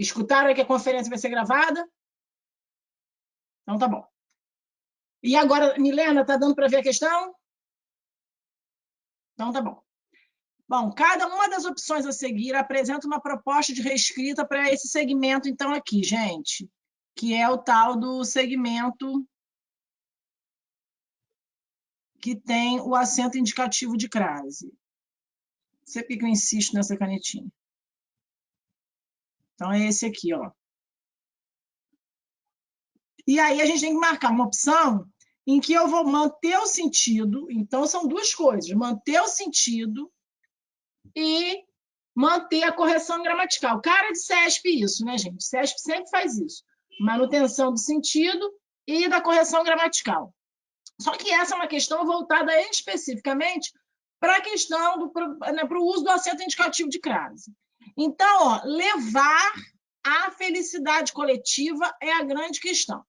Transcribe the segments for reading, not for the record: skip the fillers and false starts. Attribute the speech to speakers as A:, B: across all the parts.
A: Escutaram que a conferência vai ser gravada? Então tá bom. E agora, Milena, tá dando para ver a questão? Então tá bom. Bom, cada uma das opções a seguir apresenta uma proposta de reescrita para esse segmento, então, aqui, gente, que é o tal do segmento que tem o acento indicativo de crase. Você que eu insisto nessa canetinha. Então, é esse aqui, ó. E aí a gente tem que marcar uma opção em que eu vou manter o sentido. Então, são duas coisas: manter o sentido e manter a correção gramatical. Cara de CESP isso, né, gente? CESP sempre faz isso. Manutenção do sentido e da correção gramatical. Só que essa é uma questão voltada especificamente para a questão para o uso do acento indicativo de crase. Então, ó, levar à felicidade coletiva é a grande questão.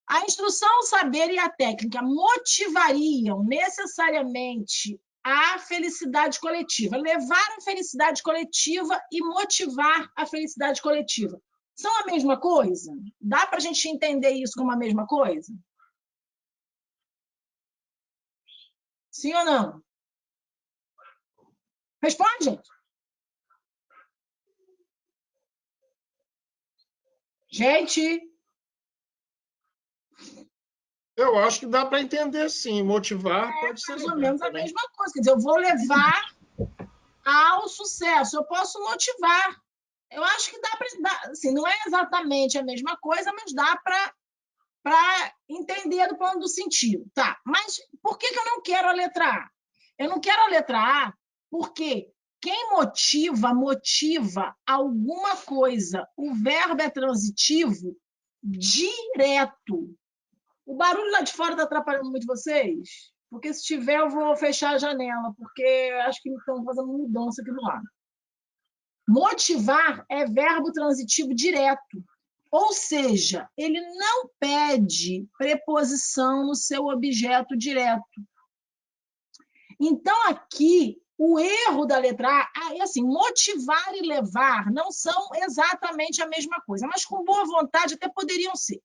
A: A instrução, o saber e a técnica motivariam necessariamente a felicidade coletiva. Levar a felicidade coletiva e motivar a felicidade coletiva. São a mesma coisa? Dá para a gente entender isso como a mesma coisa? Sim ou não? Responde, gente. Gente.
B: Eu acho que dá para entender, sim. Motivar pode ser
A: mais ou menos a mesma coisa. Quer dizer, eu vou levar ao sucesso. Eu posso motivar. Eu acho que dá para... Assim, não é exatamente a mesma coisa, mas dá para entender do plano do sentido. Tá, mas por que eu não quero a letra A? Eu não quero a letra A porque quem motiva alguma coisa. O verbo é transitivo direto. O barulho lá de fora está atrapalhando muito vocês? Porque se tiver, eu vou fechar a janela, porque acho que estão fazendo mudança aqui do lado. Motivar é verbo transitivo direto. Ou seja, ele não pede preposição no seu objeto direto. Então, aqui, o erro da letra A é assim: motivar e levar não são exatamente a mesma coisa, mas com boa vontade até poderiam ser.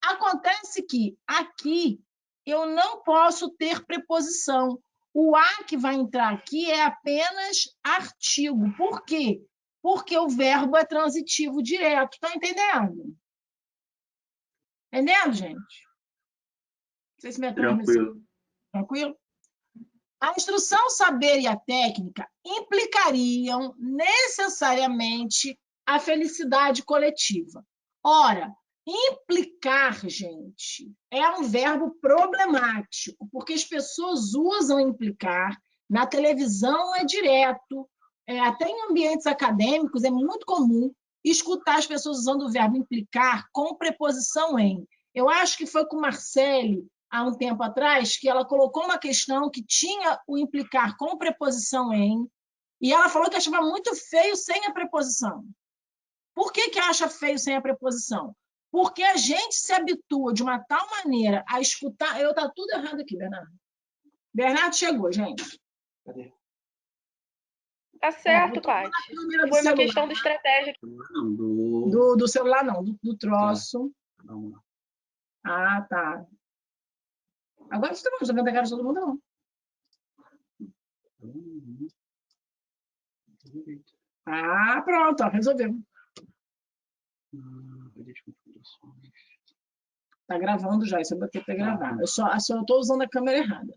A: Acontece que aqui eu não posso ter preposição. O a que vai entrar aqui é apenas artigo. Por quê? Porque o verbo é transitivo direto. Está entendendo? Entendendo, gente? Não sei se me
C: Tranquilo.
A: Tranquilo? A instrução, saber e a técnica implicariam necessariamente a felicidade coletiva. Ora, implicar, gente, é um verbo problemático, porque as pessoas usam implicar, na televisão é direto, até em ambientes acadêmicos é muito comum escutar as pessoas usando o verbo implicar com preposição em. Eu acho que foi com Marcele, há um tempo atrás, que ela colocou uma questão que tinha o implicar com preposição em, e ela falou que achava muito feio sem a preposição. Por que acha feio sem a preposição? Porque a gente se habitua de uma tal maneira a escutar... Tá tudo errado aqui, Bernardo. Bernardo chegou, gente.
C: Cadê?
D: Tá certo, Paty. Foi uma questão de estratégia.
A: Do celular, não. Do troço. Ah, tá. Agora você não está vendo a cara de todo mundo, não. Ah, pronto, ó, resolveu. Tá gravando já, isso eu botei para gravar. Eu só estou usando a câmera errada.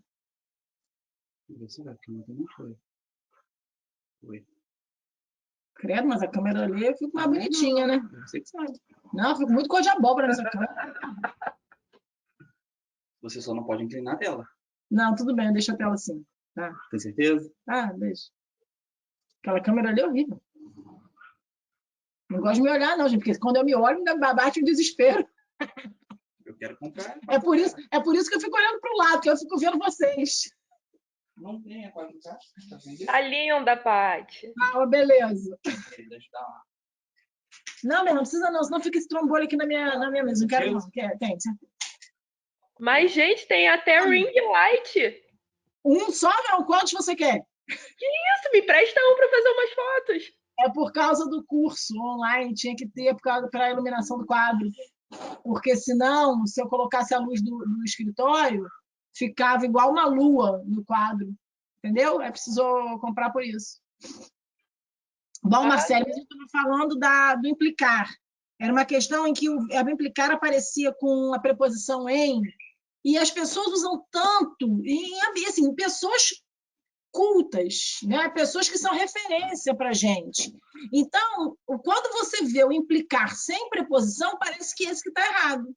A: Credo, mas a câmera ali eu fico mais bonitinha, né?
C: Você que sabe.
A: Não, eu fico muito cor de abóbora nessa câmera.
C: Você só não pode inclinar a tela.
A: Não, tudo bem, deixa a tela assim. Tá.
C: Tem certeza?
A: Ah, deixa. Aquela câmera ali é horrível. Não gosto de me olhar, não, gente, porque quando eu me olho, me bate um desespero.
C: Eu quero comprar.
A: É por isso que eu fico olhando para o lado, que eu fico vendo vocês.
C: Não tem a 4K.
D: Tá linda, Paty.
A: Ah, beleza. Não, não precisa não, senão fica esse trombolho aqui na minha mesa. Não quero não. Tem.
D: Mas, gente, tem até ring light.
A: Um só não? Quantos você quer?
D: Que isso? Me presta um para fazer umas fotos.
A: É por causa do curso online, tinha que ter para a iluminação do quadro. Porque senão, se eu colocasse a luz do escritório, ficava igual uma lua no quadro. Entendeu? É preciso comprar por isso. Bom, Marcelo, eu estava falando do implicar. Era uma questão em que o verbo implicar aparecia com a preposição em, e as pessoas usam tanto, e assim, pessoas cultas, né? Pessoas que são referência para a gente. Então, quando você vê o implicar sem preposição, parece que esse que está errado,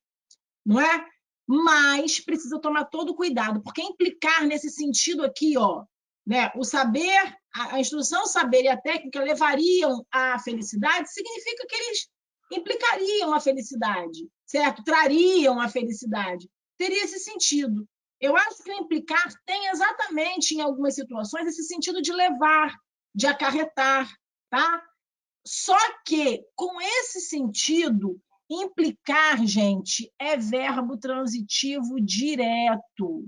A: não é? Mas precisa tomar todo cuidado, porque implicar nesse sentido aqui, ó, né? O saber, a instrução, o saber e a técnica levariam à felicidade, significa que eles implicariam a felicidade, certo? Trariam a felicidade. Teria esse sentido. Eu acho que o implicar tem exatamente, em algumas situações, esse sentido de levar, de acarretar, tá? Só que, com esse sentido, implicar, gente, é verbo transitivo direto.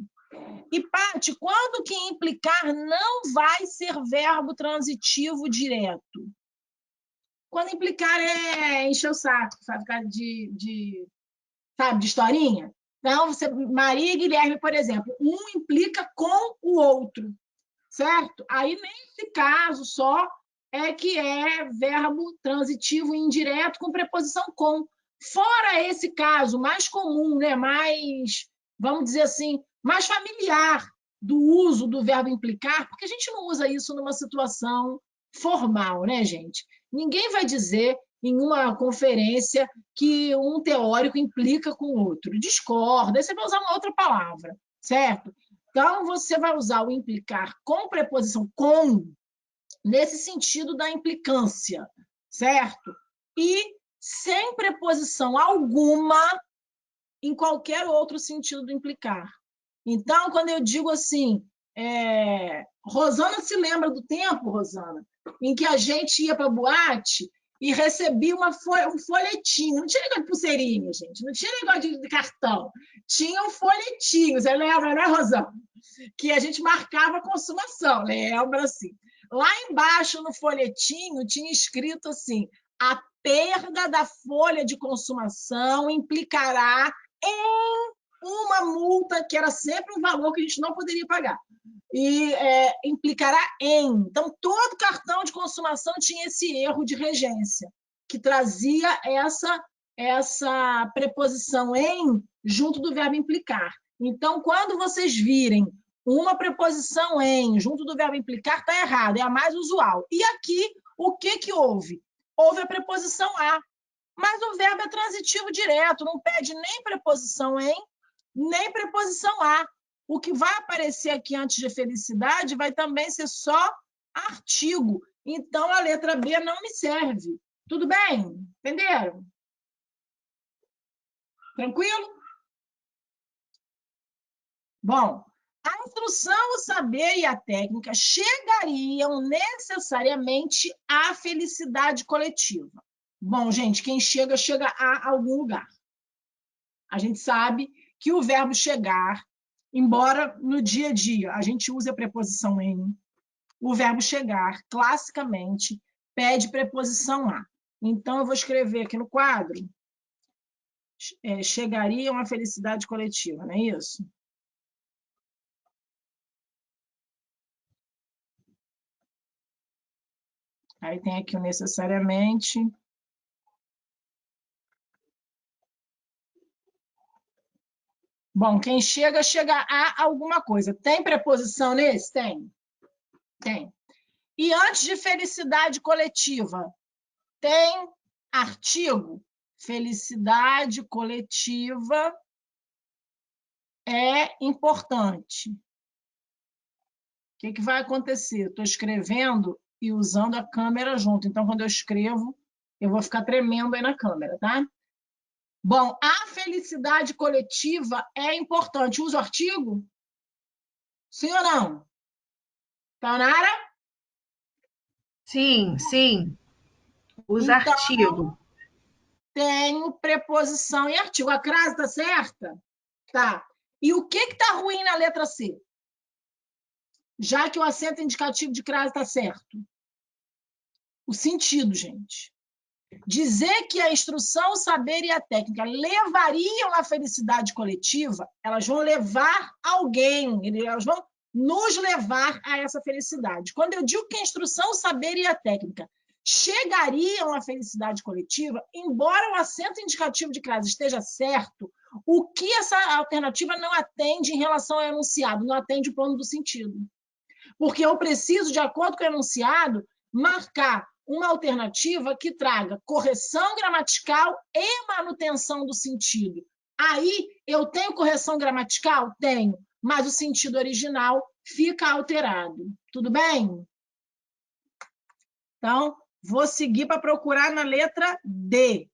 A: E, Paty, quando que implicar não vai ser verbo transitivo direto? Quando implicar é encher o saco, sabe? Ficar sabe, de historinha. Então, Maria e Guilherme, por exemplo, um implica com o outro, certo? Aí, nesse caso só, é que é verbo transitivo indireto com preposição com. Fora esse caso mais comum, né? Mais, vamos dizer assim, mais familiar do uso do verbo implicar, porque a gente não usa isso numa situação formal, né, gente? Ninguém vai dizer em uma conferência que um teórico implica com o outro. Discorda, você vai usar uma outra palavra, certo? Então, você vai usar o implicar com preposição com, nesse sentido da implicância, certo? E sem preposição alguma em qualquer outro sentido do implicar. Então, quando eu digo assim, Rosana se lembra do tempo, Rosana, em que a gente ia para a boate e recebia um folhetinho. Não tinha negócio de pulseirinha, gente. Não tinha negócio de cartão. Tinha um folhetinho. Você lembra, né, Rosana? Que a gente marcava a consumação. Lembra, assim. Lá embaixo, no folhetinho, tinha escrito assim: a perda da folha de consumação implicará em uma multa, que era sempre um valor que a gente não poderia pagar. E implicará em. Então, todo cartão de consumação tinha esse erro de regência, que trazia essa preposição em junto do verbo implicar. Então, quando vocês virem uma preposição em junto do verbo implicar, está errado, é a mais usual. E aqui, o que houve? Houve a preposição a, mas o verbo é transitivo direto, não pede nem preposição em, nem preposição a. O que vai aparecer aqui antes de felicidade vai também ser só artigo. Então, a letra B não me serve. Tudo bem? Entenderam? Tranquilo? Bom, a instrução, o saber e a técnica chegariam necessariamente à felicidade coletiva. Bom, gente, quem chega a algum lugar. A gente sabe que o verbo chegar, embora no dia a dia a gente use a preposição em, o verbo chegar, classicamente, pede preposição a. Então, eu vou escrever aqui no quadro, chegaria a uma felicidade coletiva, não é isso? Aí tem aqui o necessariamente. Bom, quem chega a alguma coisa. Tem preposição nesse? Tem. Tem. E antes de felicidade coletiva, tem artigo? Felicidade coletiva é importante. O que vai acontecer? Estou escrevendo e usando a câmera junto. Então, quando eu escrevo, eu vou ficar tremendo aí na câmera, tá? Bom, a felicidade coletiva é importante. Usa o artigo? Sim ou não? Taonara?
E: Sim, sim. Usa
A: Então,
E: artigo.
A: tenho preposição e artigo. A crase está certa? Tá. E o que está ruim na letra C? Já que o acento indicativo de crase está certo. o sentido, gente. Dizer que a instrução, o saber e a técnica levariam à felicidade coletiva, elas vão levar alguém, elas vão nos levar a essa felicidade. Quando eu digo que a instrução, o saber e a técnica chegariam à felicidade coletiva, embora o acento indicativo de crase esteja certo, o que essa alternativa não atende em relação ao enunciado? Não atende o plano do sentido. Porque eu preciso, de acordo com o enunciado, marcar uma alternativa que traga correção gramatical e manutenção do sentido. Aí, eu tenho correção gramatical? Tenho, mas o sentido original fica alterado. Tudo bem? Então, vou seguir para procurar na letra D.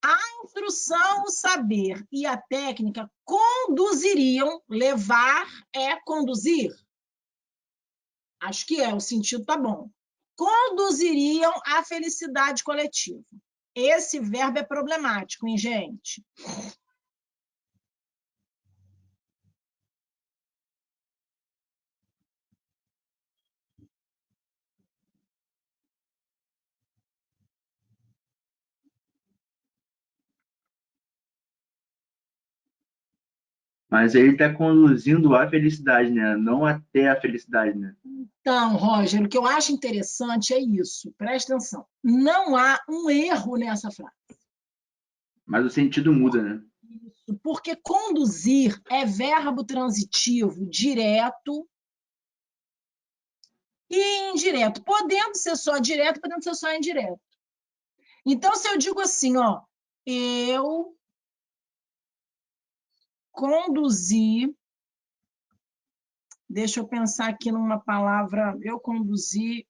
A: A instrução, o saber e a técnica conduziriam, levar é conduzir. Acho que o sentido tá bom. Conduziriam à felicidade coletiva. Esse verbo é problemático, hein, gente?
F: Mas ele está conduzindo à felicidade, né? Não até a felicidade, né?
A: Então, Roger, o que eu acho interessante é isso. Presta atenção. Não há um erro nessa frase.
F: Mas o sentido muda, né?
A: Isso, porque conduzir é verbo transitivo direto e indireto. Podendo ser só direto, podendo ser só indireto. Então, se eu digo assim, ó, eu conduzi, deixa eu pensar aqui numa palavra, eu conduzi.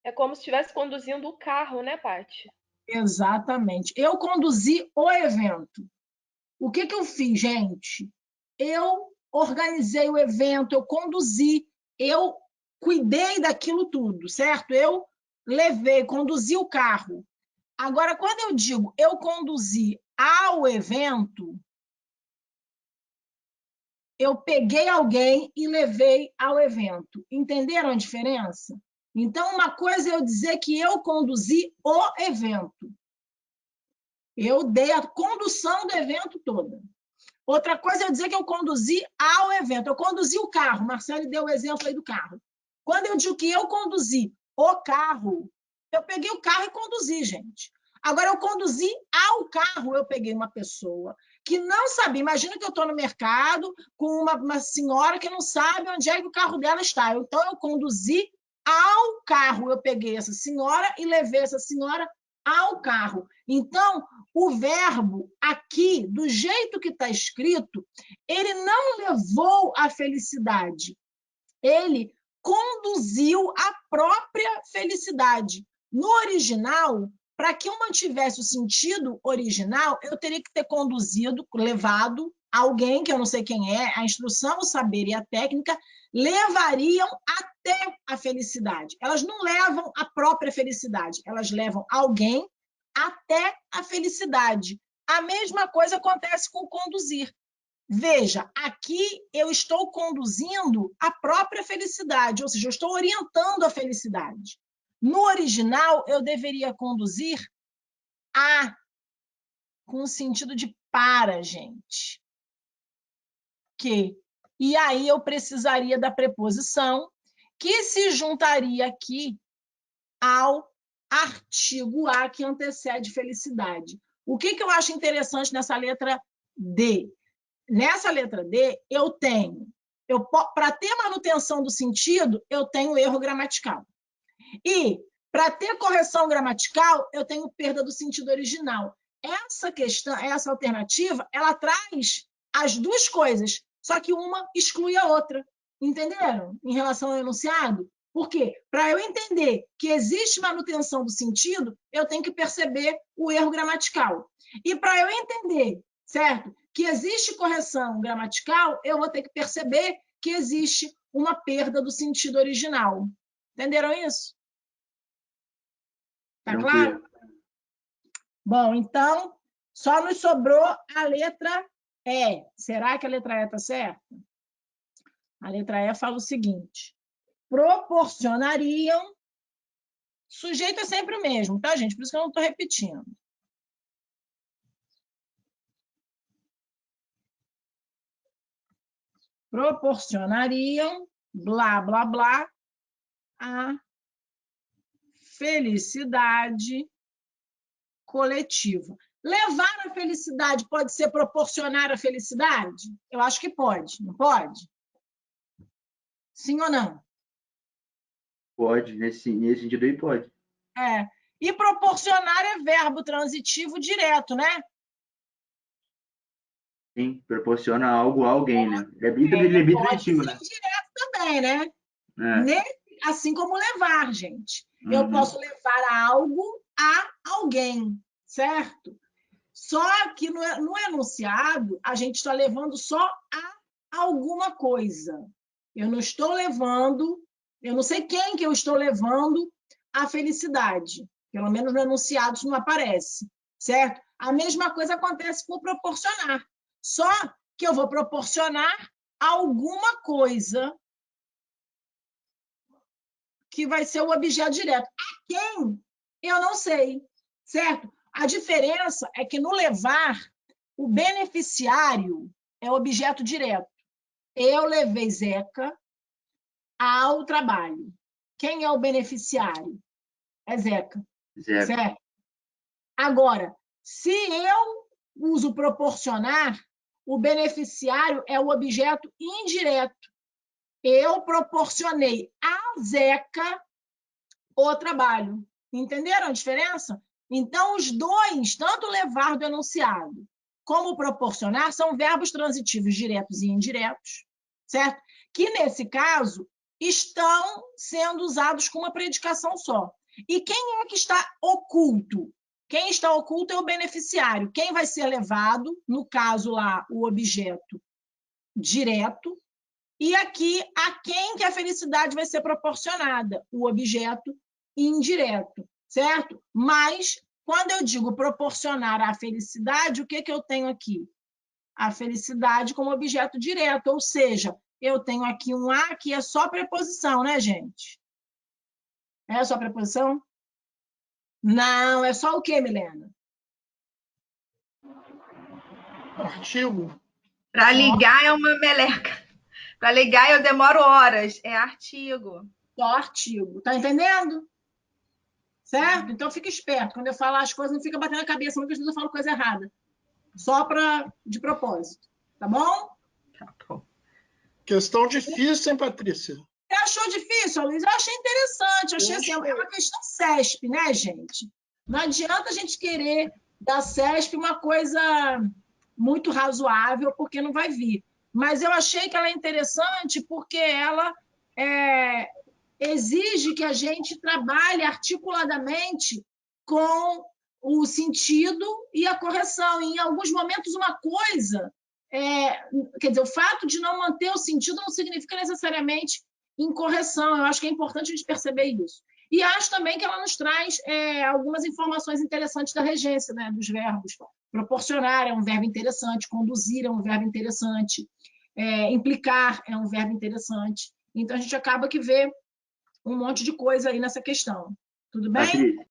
D: É como se estivesse conduzindo o carro, né, Paty?
A: Exatamente. Eu conduzi o evento. O que eu fiz, gente? Eu organizei o evento, eu conduzi, eu cuidei daquilo tudo, certo? Eu levei, conduzi o carro. Agora, quando eu digo eu conduzi ao evento, eu peguei alguém e levei ao evento. Entenderam a diferença? Então, uma coisa é eu dizer que eu conduzi o evento. Eu dei a condução do evento toda. Outra coisa é eu dizer que eu conduzi ao evento. Eu conduzi o carro. Marcelo deu o exemplo aí do carro. Quando eu digo que eu conduzi o carro, eu peguei o carro e conduzi, gente. Agora, eu conduzi ao carro, eu peguei uma pessoa que não sabia. Imagina que eu estou no mercado com uma senhora que não sabe onde é que o carro dela está. Então, eu conduzi ao carro. Eu peguei essa senhora e levei essa senhora ao carro. Então, o verbo aqui, do jeito que está escrito, ele não levou à felicidade. Ele conduziu à própria felicidade. No original, para que eu mantivesse o sentido original, eu teria que ter conduzido, levado alguém, que eu não sei quem é, a instrução, o saber e a técnica, levariam até a felicidade. Elas não levam a própria felicidade, elas levam alguém até a felicidade. A mesma coisa acontece com conduzir. Veja, aqui eu estou conduzindo a própria felicidade, ou seja, eu estou orientando a felicidade. No original, eu deveria conduzir a, com o sentido de para, gente. Que. E aí eu precisaria da preposição, que se juntaria aqui ao artigo A, que antecede felicidade. O que eu acho interessante nessa letra D? Nessa letra D, para ter manutenção do sentido, eu tenho erro gramatical. E, para ter correção gramatical, eu tenho perda do sentido original. Essa questão, essa alternativa, ela traz as duas coisas, só que uma exclui a outra. Entenderam? Em relação ao enunciado? Por quê? Para eu entender que existe manutenção do sentido, eu tenho que perceber o erro gramatical. E para eu entender, certo, que existe correção gramatical, eu vou ter que perceber que existe uma perda do sentido original. Entenderam isso? Tá claro? Bom, então, só nos sobrou a letra E. Será que a letra E está certa? A letra E fala o seguinte: proporcionariam Sujeito é sempre o mesmo, tá, gente? Por isso que eu não estou repetindo. Proporcionariam, blá, blá, blá, a felicidade coletiva. Levar a felicidade pode ser proporcionar a felicidade? Eu acho que pode, não pode? Sim ou não?
F: Pode, nesse sentido aí pode.
A: É. E proporcionar é verbo transitivo direto, né?
F: Sim, proporciona algo a alguém, né? Ele é bem
A: Pode ser
F: transitivo, né?
A: indireto também, né?
F: É.
A: Assim como levar, gente. Eu
F: Uhum.
A: posso levar algo a alguém, certo? Só que no enunciado, a gente está levando só a alguma coisa. Eu não estou levando, eu não sei quem que eu estou levando à felicidade. Pelo menos no enunciado isso não aparece, certo? A mesma coisa acontece com proporcionar. Só que eu vou proporcionar alguma coisa que vai ser o objeto direto. A quem? Eu não sei, certo? A diferença é que no levar, o beneficiário é objeto direto. Eu levei Zeca ao trabalho. Quem é o beneficiário? É Zeca,
F: Zeca.
A: certo? Agora, se eu uso proporcionar, o beneficiário é o objeto indireto. Eu proporcionei a Zeca o trabalho. Entenderam a diferença? Então, os dois, tanto levar do enunciado como proporcionar, são verbos transitivos diretos e indiretos, certo? Que, nesse caso, estão sendo usados com uma predicação só. E quem é que está oculto? Quem está oculto é o beneficiário. Quem vai ser levado, no caso lá, o objeto direto, e aqui, a quem que a felicidade vai ser proporcionada? O objeto indireto, certo? Mas, quando eu digo proporcionar a felicidade, o que eu tenho aqui? A felicidade como objeto direto, ou seja, eu tenho aqui um a que é só preposição, né, gente? É só preposição? Não, é só o quê, Milena?
B: Artigo.
E: Para ligar é uma meleca. Para ligar eu demoro horas. É artigo.
A: Só artigo. Tá entendendo? Certo? Então fica esperto. Quando eu falar as coisas, não fica batendo a cabeça, muitas vezes eu falo coisa errada. Só de propósito. Tá bom?
E: Tá bom.
B: Questão difícil, hein, Patrícia?
A: Você achou difícil, Luiz? Eu achei interessante. Achei assim, é uma questão CESP, né, gente? Não adianta a gente querer da CESP uma coisa muito razoável, porque não vai vir. Mas eu achei que ela é interessante porque ela exige que a gente trabalhe articuladamente com o sentido e a correção. E, em alguns momentos, uma coisa... quer dizer, o fato de não manter o sentido não significa necessariamente incorreção. Eu acho que é importante a gente perceber isso. E acho também que ela nos traz algumas informações interessantes da regência, né, dos verbos. Proporcionar é um verbo interessante, conduzir é um verbo interessante, implicar é um verbo interessante. Então, a gente acaba que vê um monte de coisa aí nessa questão. Tudo bem?
F: Patrícia,